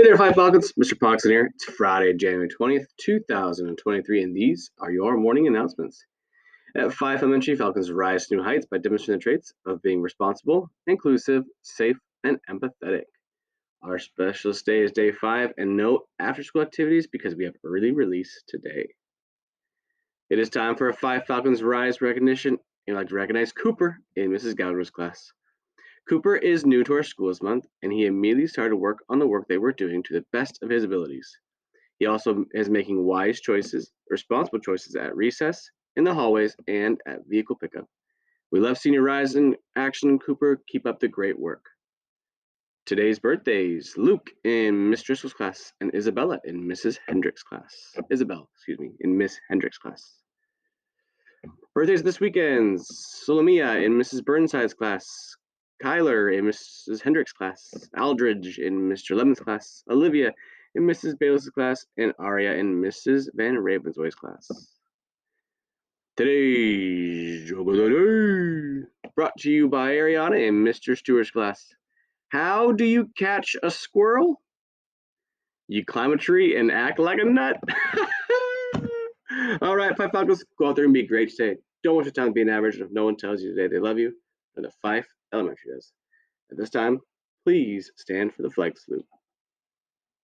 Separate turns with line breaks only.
Hey there, Five Falcons. Mr. Poxon here. It's Friday, January 20th, 2023, and these are your morning announcements. At 5 Elementary, Falcons rise to new heights by demonstrating the traits of being responsible, inclusive, safe, and empathetic. Our specialist day is day 5, and no after school activities because we have early release today. It is time for a 5 Falcons Rise recognition, and I'd like to recognize Cooper in Mrs. Gallagher's class. Cooper is new to our school this month, and he immediately started work on the work they were doing to the best of his abilities. He also is making wise choices, responsible choices at recess, in the hallways, and at vehicle pickup. We love Senior Rise in action, Cooper. Keep up the great work. Today's birthdays: Luke in Miss Driscoll's class and Isabella in Mrs. Hendricks' class. Isabel, excuse me, in Miss Hendricks' class. Birthdays this weekend: Solomia in Mrs. Burnside's class, Kyler in Mrs. Hendricks' class, Aldridge in Mr. Levin's class, Olivia in Mrs. Bayless's class, and Aria in Mrs. Van Ravensway's class. Today's joke of the day brought to you by Ariana in Mr. Stewart's class. How do you catch a squirrel? You climb a tree and act like a nut. All right, Five Falcons, go out there and be great today. Don't waste your time being average. If no one tells you today they love you, then the Five Elementary does. At this time, please stand for the flag salute.